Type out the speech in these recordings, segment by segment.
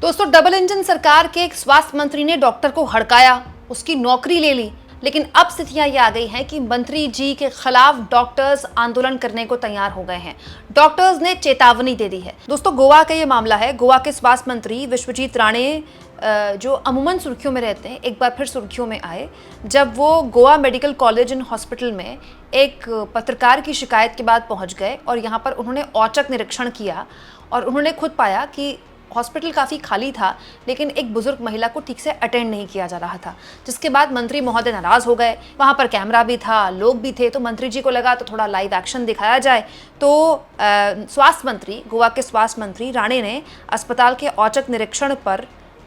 दोस्तों, double engine सरकार के एक स्वास्थ्य मंत्री ने डॉक्टर को हड़काया, उसकी नौकरी ले ली। लेकिन अब स्थितियां ये आ गई हैं कि मंत्री जी के खिलाफ डॉक्टर्स आंदोलन करने को तैयार हो गए हैं। डॉक्टर्स ने चेतावनी दे दी है। दोस्तों, गोवा का ये मामला है। गोवा के स्वास्थ्य मंत्री विश्वजीत राणे, जो अमूमन सुर्खियों में रहते हैं, एक बार फिर सुर्खियों में आए जब वो Goa medical college and hospital में एक पत्रकार की शिकायत के बाद पहुंच गए और यहाँ पर उन्होंने औचक निरीक्षण किया और उन्होंने खुद पाया कि हॉस्पिटल काफ़ी खाली था, लेकिन एक बुजुर्ग महिला को ठीक से अटेंड नहीं किया जा रहा था, जिसके बाद मंत्री महोदय नाराज़ हो गए। वहाँ पर कैमरा भी था, लोग भी थे, तो मंत्री जी को लगा तो थोड़ा लाइव एक्शन दिखाया जाए। तो स्वास्थ्य मंत्री, गोवा के स्वास्थ्य मंत्री राणे ने अस्पताल के औचक निरीक्षण पर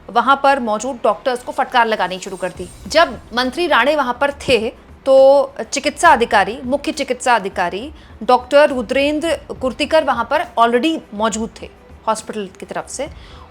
वहाँ पर मौजूद डॉक्टर्स को फटकार लगानी शुरू कर दी। जब मंत्री राणे वहाँ पर थे तो चिकित्सा अधिकारी, मुख्य चिकित्सा अधिकारी डॉक्टर रुद्रेंद्र कुर्तिकर वहाँ पर ऑलरेडी मौजूद थे हॉस्पिटल की तरफ से,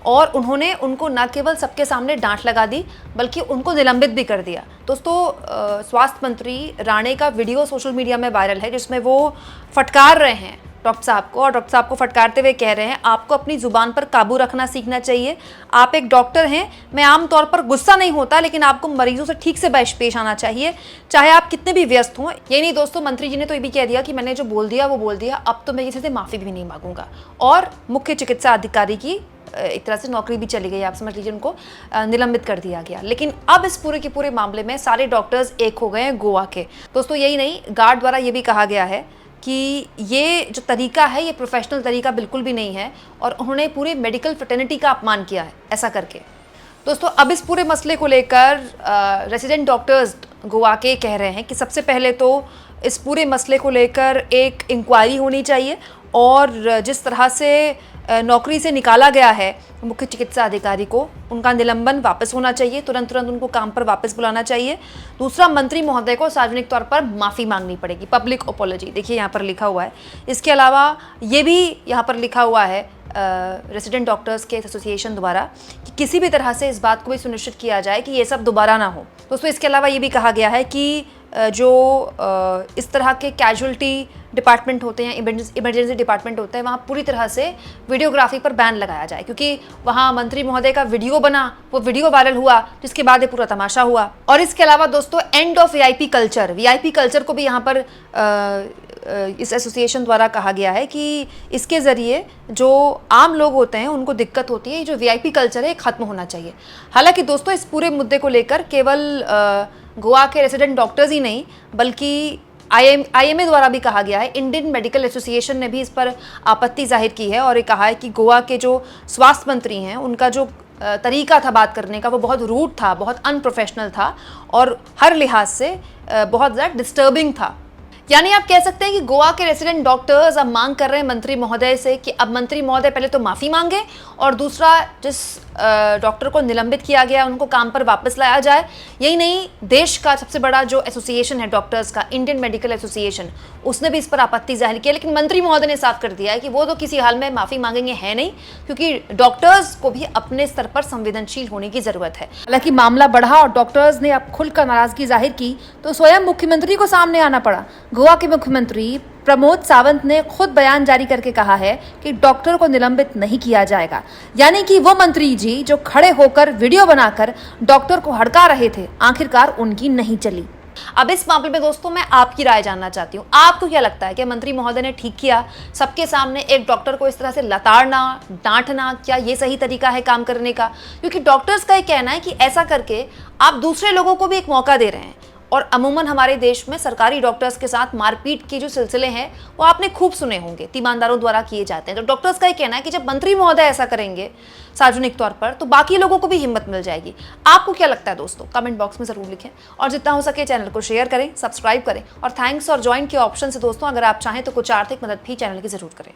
और उन्होंने उनको न केवल सबके सामने डांट लगा दी बल्कि उनको निलंबित भी कर दिया। दोस्तों, स्वास्थ्य मंत्री राणे का वीडियो सोशल मीडिया में वायरल है जिसमें वो फटकार रहे हैं डॉक्टर साहब को, और डॉक्टर साहब को फटकारते हुए कह रहे हैं, आपको अपनी ज़ुबान पर काबू रखना सीखना चाहिए। आप एक डॉक्टर हैं, मैं आमतौर पर गुस्सा नहीं होता, लेकिन आपको मरीजों से ठीक से पेश आना चाहिए, चाहे आप कितने भी व्यस्त हों। ये नहीं दोस्तों, मंत्री जी ने तो ये भी कह दिया कि मैंने जो बोल दिया वो बोल दिया, अब तो मैं किसी से माफ़ी भी नहीं मांगूंगा। और मुख्य चिकित्सा अधिकारी की एक तरह से नौकरी भी चली गई, आप समझ लीजिए, उनको निलंबित कर दिया गया। लेकिन अब इस पूरे के पूरे मामले में सारे डॉक्टर्स एक हो गए हैं गोवा के। दोस्तों, यही नहीं, गार्ड द्वारा ये भी कहा गया है कि ये जो तरीका है ये प्रोफेशनल तरीका बिल्कुल भी नहीं है, और उन्होंने पूरे मेडिकल फ्रेटर्निटी का अपमान किया है ऐसा करके। दोस्तों, अब इस पूरे मसले को लेकर रेसिडेंट डॉक्टर्स गोवा के कह रहे हैं कि सबसे पहले तो इस पूरे मसले को लेकर एक इंक्वायरी होनी चाहिए, और जिस तरह से नौकरी से निकाला गया है मुख्य चिकित्सा अधिकारी को, उनका निलंबन वापस होना चाहिए, तुरंत उनको काम पर वापस बुलाना चाहिए। दूसरा, मंत्री महोदय को सार्वजनिक तौर पर माफ़ी मांगनी पड़ेगी, पब्लिक अपोलॉजी, देखिए यहाँ पर लिखा हुआ है। इसके अलावा ये भी यहाँ पर लिखा हुआ है रेसिडेंट डॉक्टर्स के एसोसिएशन द्वारा कि किसी भी तरह से इस बात को भी सुनिश्चित किया जाए कि ये सब दोबारा ना हो। दोस्तों, इसके अलावा ये भी कहा गया है कि जो इस तरह के कैजुअल्टी डिपार्टमेंट होते हैं, इमरजेंसी डिपार्टमेंट होते हैं, वहाँ पूरी तरह से वीडियोग्राफी पर बैन लगाया जाए, क्योंकि वहाँ मंत्री महोदय का वीडियो बना, वो वीडियो वायरल हुआ, जिसके बाद ये पूरा तमाशा हुआ। और इसके अलावा दोस्तों, एंड ऑफ वीआईपी कल्चर को भी यहाँ पर इस एसोसिएशन द्वारा कहा गया है कि इसके ज़रिए जो आम लोग होते हैं उनको दिक्कत होती है, जो वीआईपी कल्चर है ख़त्म होना चाहिए। हालांकि दोस्तों, इस पूरे मुद्दे को लेकर केवल गोवा के रेसिडेंट डॉक्टर्स ही नहीं बल्कि आईएमए द्वारा भी कहा गया है, इंडियन मेडिकल एसोसिएशन ने भी इस पर आपत्ति जाहिर की है और ये कहा है कि गोवा के जो स्वास्थ्य मंत्री हैं उनका जो तरीका था बात करने का वो बहुत रूड था, बहुत अनप्रोफेशनल था और हर लिहाज से बहुत ज़्यादा डिस्टर्बिंग था। यानी आप कह सकते हैं कि गोवा के रेसिडेंट डॉक्टर्स अब मांग कर रहे हैं मंत्री महोदय से कि अब मंत्री महोदय पहले तो माफ़ी मांगे, और दूसरा, जिस डॉक्टर को निलंबित किया गया उनको काम पर वापस लाया जाए। यही नहीं, देश का सबसे बड़ा जो एसोसिएशन है डॉक्टर्स का, इंडियन मेडिकल एसोसिएशन, उसने भी इस पर आपत्ति जाहिर की है, लेकिन मंत्री महोदय ने साफ कर दिया है कि वो तो किसी हाल में माफ़ी मांगेंगे है नहीं, क्योंकि डॉक्टर्स को भी अपने स्तर पर संवेदनशील होने की ज़रूरत है। हालांकि मामला बढ़ा और डॉक्टर्स ने अब खुलकर नाराज़गी जाहिर की तो स्वयं मुख्यमंत्री को सामने आना पड़ा। गोवा के मुख्यमंत्री प्रमोद सावंत ने खुद बयान जारी करके कहा है कि डॉक्टर को निलंबित नहीं किया जाएगा। यानी कि वो मंत्री जी जो खड़े होकर वीडियो बनाकर डॉक्टर को हड़का रहे थे, आखिरकार उनकी नहीं चली। अब इस मामले में दोस्तों मैं आपकी राय जानना चाहती हूँ, आपको क्या लगता है कि मंत्री महोदय ने ठीक किया? सबके सामने एक डॉक्टर को इस तरह से लताड़ना, डांटना, क्या ये सही तरीका है काम करने का? क्योंकि डॉक्टर्स का ये कहना है कि ऐसा करके आप दूसरे लोगों को भी एक मौका दे रहे हैं, और अमूमन हमारे देश में सरकारी डॉक्टर्स के साथ मारपीट के जो सिलसिले हैं वो आपने खूब सुने होंगे, तीमानदारों द्वारा किए जाते हैं। तो डॉक्टर्स का ये कहना है कि जब मंत्री महोदय ऐसा करेंगे सार्वजनिक तौर पर तो बाकी लोगों को भी हिम्मत मिल जाएगी। आपको क्या लगता है दोस्तों? कमेंट बॉक्स में ज़रूर लिखें, और जितना हो सके चैनल को शेयर करें, सब्सक्राइब करें, और थैंक्स और ज्वाइन के ऑप्शन से दोस्तों अगर आप चाहें तो कुछ आर्थिक मदद भी चैनल की ज़रूर करें।